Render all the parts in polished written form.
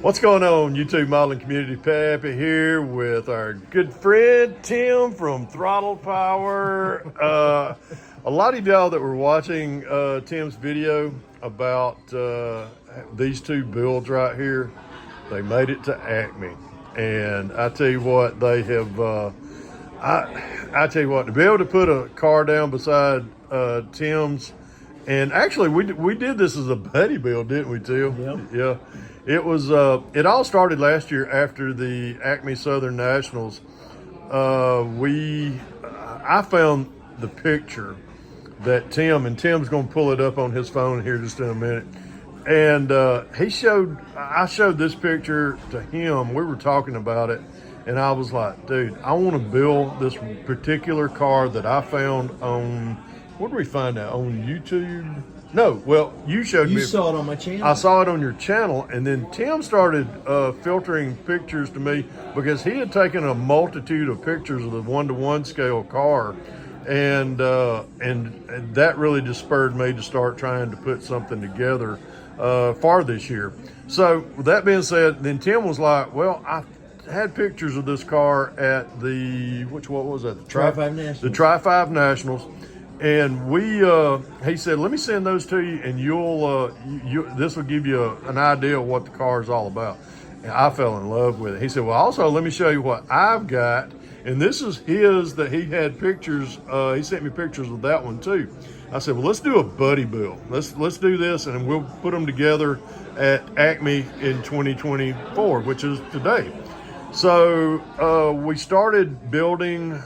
What's going on, YouTube modeling community? Pappy here with our good friend Tim from Throttle Power. A lot of y'all that were watching Tim's video about these two builds right here, they made it to Acme, and I tell you what, they have. I tell you what, to be able to put a car down beside Tim's, and actually we did this as a buddy build, didn't we, Tim? Yep. Yeah. It was. It all started last year after the Acme Southern Nationals. I found the picture that Tim's going to pull it up on his phone here just in a minute, and I showed this picture to him. We were talking about it, and I was like, dude, I want to build this particular car that I found on. Where did we find that? On YouTube? No, well, you showed me. You saw it on my channel. I saw it on your channel, and then Tim started filtering pictures to me because he had taken a multitude of pictures of the 1-to-1 scale car, and that really just spurred me to start trying to put something together for this year. So with that being said, then Tim was like, well, I had pictures of this car at what was that? The Tri-5 Nationals. The Tri-5 Nationals. And he said, let me send those to you, and this will give you an idea of what the car is all about. And I fell in love with it. He said, well, also let me show you what I've got. And this is his that he had pictures. He sent me pictures of that one too. I said, well, let's do a buddy build. Let's do this, and we'll put them together at Acme in 2024, which is today. So we started building.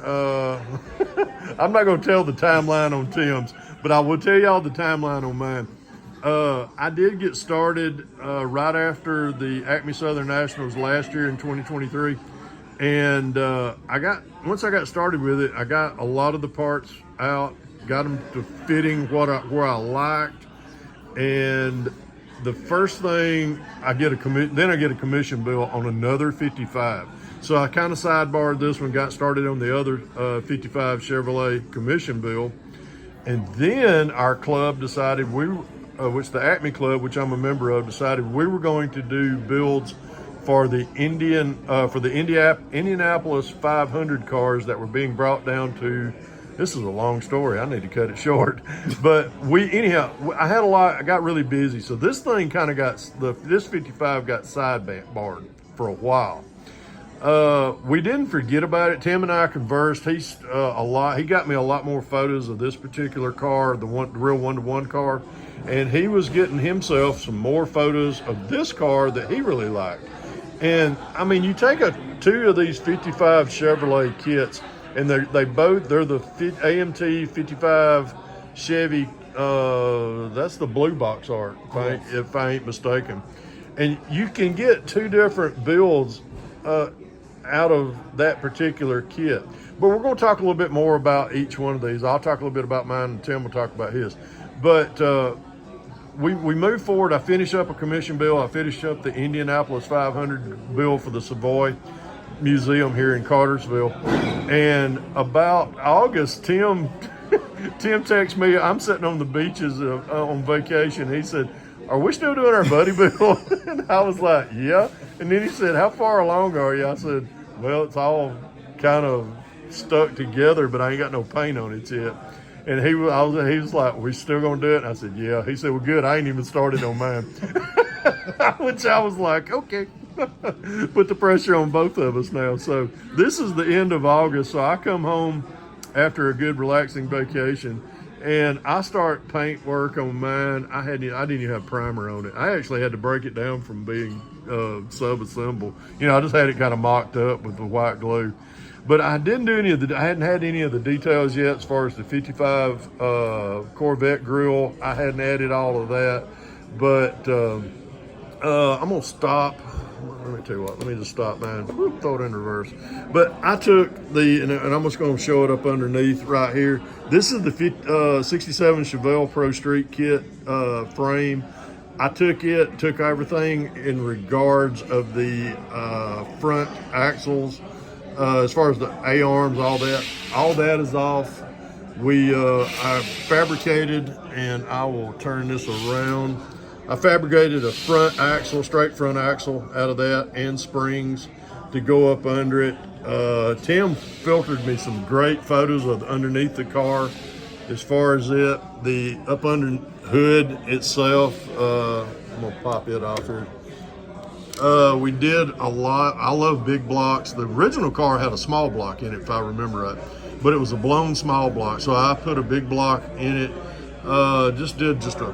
I'm not going to tell the timeline on Tim's, but I will tell y'all the timeline on mine. I did get started right after the Acme Southern Nationals last year in 2023, and once I got started with it, I got a lot of the parts out, got them to fitting where I liked, and the first thing I get a commission bill on another 55. So I kind of sidebarred this one, got started on the other 55 Chevrolet commission bill, and then our club decided which the Acme Club, which I'm a member of, decided we were going to do builds for the Indianapolis 500 cars that were being brought down to. This is a long story. I need to cut it short. But I had a lot. I got really busy. So this thing kind of this 55 got sidebarred for a while. We didn't forget about it. Tim and I conversed. He got me a lot more photos of this particular car, the real 1-to-1 car. And he was getting himself some more photos of this car that he really liked. And I mean, you take two of these 55 Chevrolet kits, and they're the AMT 55 Chevy. That's the blue box art, if I ain't mistaken. And you can get two different builds out of that particular kit. But we're going to talk a little bit more about each one of these. I'll talk a little bit about mine, and Tim will talk about his. But we move forward. I finish up a commission bill. I finished up the Indianapolis 500 bill for the Savoy Museum here in Cartersville. And about August, Tim texts me. I'm sitting on the beaches on vacation. He said, are we still doing our buddy bill? And I was like, yeah. And then he said, how far along are you? I said, well, it's all kind of stuck together, but I ain't got no paint on it yet. And he was like, we still gonna do it? And I said, yeah. He said, well, good. I ain't even started on mine. Which I was like, okay. Put the pressure on both of us now. So this is the end of August. So I come home after a good relaxing vacation, and I start paint work on mine. I didn't even have primer on it. I actually had to break it down from being sub-assembled. I just had it kind of mocked up with the white glue. But I didn't do I hadn't had any of the details yet as far as the 55 Corvette grill. I hadn't added all of that. But I'm gonna stop. Let me tell you what, let me just stop mine. Throw it in reverse. But I took and I'm just going to show it up underneath right here. This is the 67 Chevelle Pro Street Kit frame. I took everything in regards of the front axles, as far as the A-arms, all that is off. I fabricated, and I will turn this around. I fabricated a front axle, straight front axle out of that, and springs to go up under it. Tim filtered me some great photos of underneath the car. As far as the up under hood itself, I'm gonna pop it off here. We did a lot. I love big blocks. The original car had a small block in it, if I remember right, but it was a blown small block. So I put a big block in it. Just did a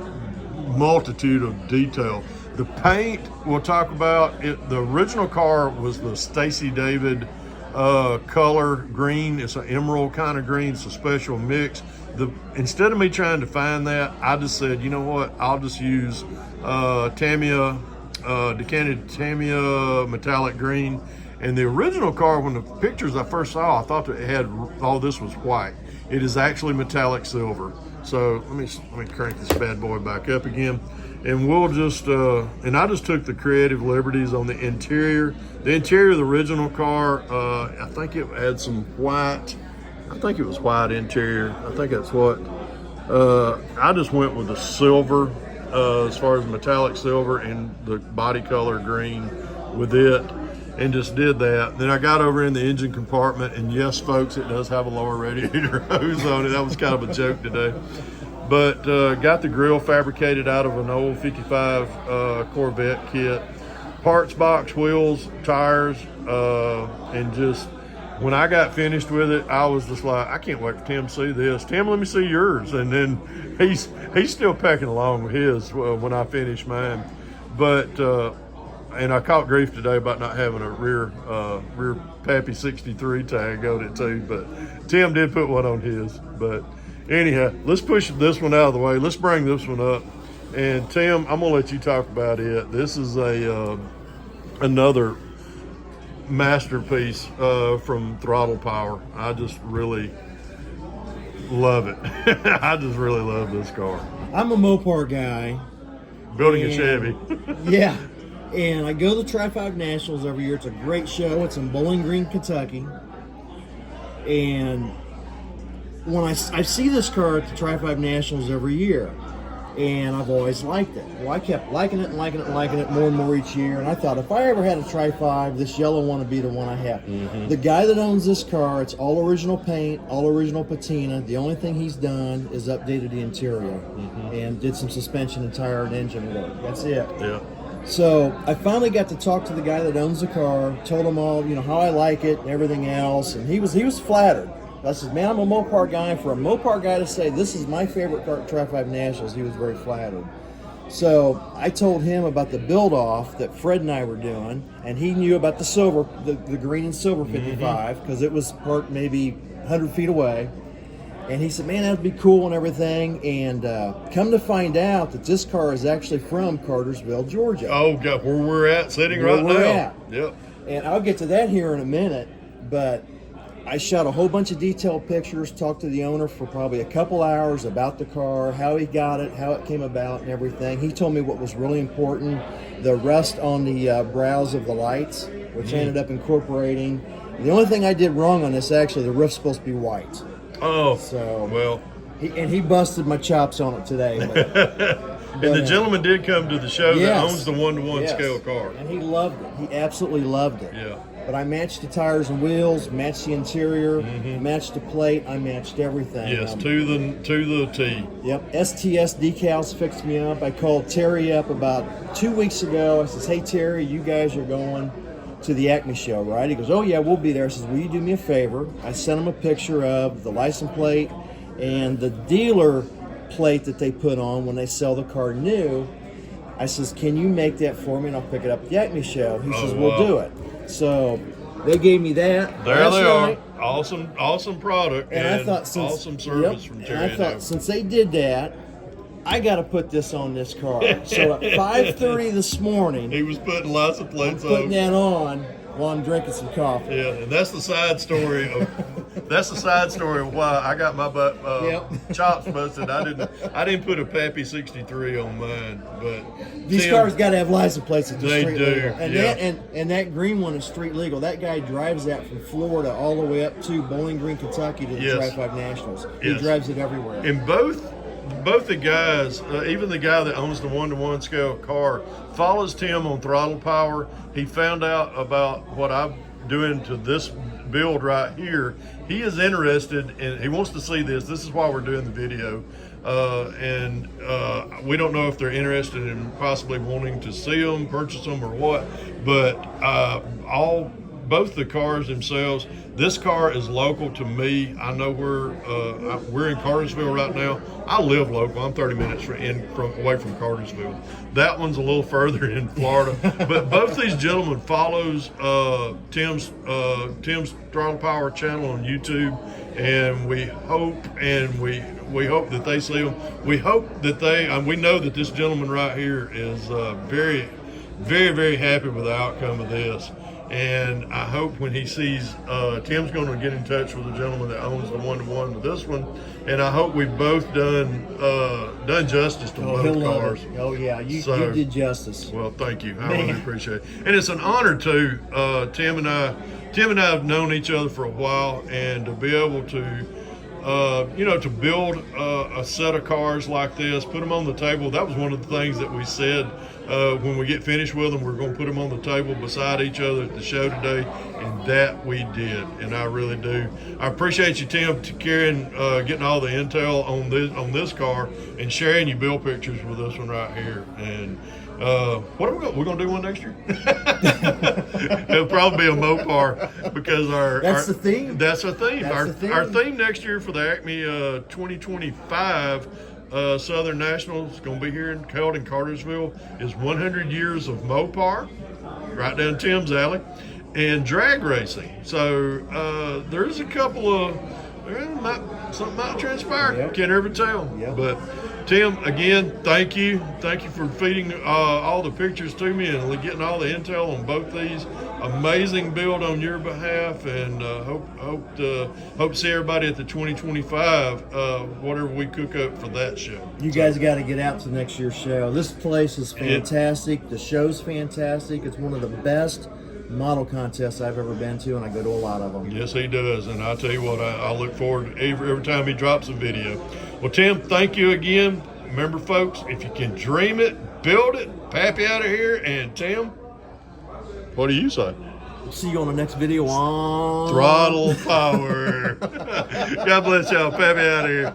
multitude of detail. The paint we'll talk about. The original car was the Stacy David color green. It's an emerald kind of green. It's a special mix. Instead of me trying to find that, I just said, you know what? I'll just use Tamiya. Decanted Tamiya metallic green. And the original car, when the pictures I first saw, I thought that it had all this was white. It is actually metallic silver. So let me crank this bad boy back up again, and we'll just and I just took the creative liberties on the interior. The interior of the original car, I think it had some white. I think it was white interior. I think that's what. I just went with the silver. As far as metallic silver and the body color green with it, and just did that. Then I got over in the engine compartment, and yes, folks, it does have a lower radiator hose on it. That was kind of a joke today. But got the grill fabricated out of an old 55 Corvette kit. Parts box, wheels, tires, and just when I got finished with it, I was just like, I can't wait for Tim to see this. Tim, let me see yours. And then he's still pecking along with his when I finish mine. But and I caught grief today about not having a rear Pappy 63 tag on it too. But Tim did put one on his. But anyhow, let's push this one out of the way. Let's bring this one up. And Tim, I'm gonna let you talk about it. This is another masterpiece from Throttle Power. I just really love it. I just really love this car. I'm a Mopar guy. Building a Chevy. Yeah. And I go to the Tri-5 Nationals every year. It's a great show. It's in Bowling Green, Kentucky. And when I see this car at the Tri-5 Nationals every year, and I've always liked it. Well, I kept liking it more and more each year. And I thought, if I ever had a Tri-5, this yellow one would be the one I have. Mm-hmm. The guy that owns this car, it's all original paint, all original patina. The only thing he's done is updated the interior and did some suspension and tire and engine work. That's it. Yeah. So I finally got to talk to the guy that owns the car, told him all, how I like it and everything else. And he was flattered. I said, man, I'm a Mopar guy. For a Mopar guy to say, this is my favorite car at Tri-5 Nationals, he was very flattered. So I told him about the Build Off that Fred and I were doing, and he knew about the silver, the green and silver 55, because it was parked maybe 100 feet away. And he said, man, that'd be cool and everything. And come to find out that this car is actually from Cartersville, Georgia. Oh, God, where we're at, sitting right now. Yep. And I'll get to that here in a minute, but I shot a whole bunch of detailed pictures, talked to the owner for probably a couple hours about the car, how he got it, how it came about and everything. He told me what was really important, the rust on the brows of the lights, which I ended up incorporating. The only thing I did wrong on this, actually, the roof's supposed to be white. Oh, so well. He busted my chops on it today. And the gentleman did come to the show that owns the one-to-one scale car. And he loved it. He absolutely loved it. Yeah. But I matched the tires and wheels, matched the interior, matched the plate. I matched everything. Yes, to the T. Yep. STS decals fixed me up. I called Terry up about 2 weeks ago. I says, hey, Terry, you guys are going to the Acme show, right? He goes, oh, yeah, we'll be there. I says, will you do me a favor? I sent him a picture of the license plate and the dealer plate that they put on when they sell the car new. I says, can you make that for me and I'll pick it up at the Acme show? He says, we'll do it. So they gave me that. There they are. Awesome product and I thought awesome service from Terry. And I thought since they did that, I got to put this on this car. So at 5:30 this morning, he was putting lots of plates on. Putting that on while I'm drinking some coffee. Yeah, and that's the side story of why I got my chops busted. I didn't put a Pappy 63 on mine, but these cars got to have license plates. They do. Legal. And that green one is street legal. That guy drives that from Florida all the way up to Bowling Green, Kentucky to the Tri-5 Nationals. He drives it everywhere. And both both the guys, even the guy that owns the 1-to-1 scale car, follows Tim on Throttle Power. He found out about what I'm doing to this build right here. He is interested and he wants to see this. This is why we're doing the video. And we don't know if they're interested in possibly wanting to see them, purchase them, or what. But both the cars themselves. This car is local to me. I know we're in Cartersville right now. I live local. I'm 30 minutes away from Cartersville. That one's a little further in Florida. But both these gentlemen follows Tim's Throttle Power channel on YouTube, and we hope that they see them. We hope that we know that this gentleman right here is very, very, very happy with the outcome of this. And I hope when he sees, Tim's going to get in touch with the gentleman that owns the 1-to-1 with this one. And I hope we've both done justice to both cars. Oh yeah, you did justice. Well, thank you. I really appreciate it. And it's an honor too. Tim and I have known each other for a while, and to be able to to build a set of cars like this, put them on the table. That was one of the things that we said when we get finished with them. We're going to put them on the table beside each other at the show today, and that we did. And I really do. I appreciate you, Tim, getting all the intel on this car and sharing your build pictures with this one right here. And what are we're going to do one next year? It'll probably be a Mopar because that's the theme. That's our theme. That's our theme next year for the Acme 2025 Southern Nationals, going to be held in Cartersville, is 100 years of Mopar, right down Tim's alley, and drag racing. So there's a couple of something might transpire. Yep. Can't ever tell. Yep. But Tim, again, thank you for feeding all the pictures to me and getting all the intel on both these. Amazing build on your behalf, and hope to see everybody at the 2025 whatever we cook up for that show. You guys got to get out to next year's show. This place is fantastic. The show's fantastic. It's one of the best model contests I've ever been to, and I go to a lot of them. Yes, he does, and I'll tell you what, I look forward to every time he drops a video. Well, Tim, thank you again. Remember, folks, if you can dream it, build it. Pappy out of here, and Tim, what do you say? See you on the next video on Throttle Power. God bless y'all. Pappy out of here.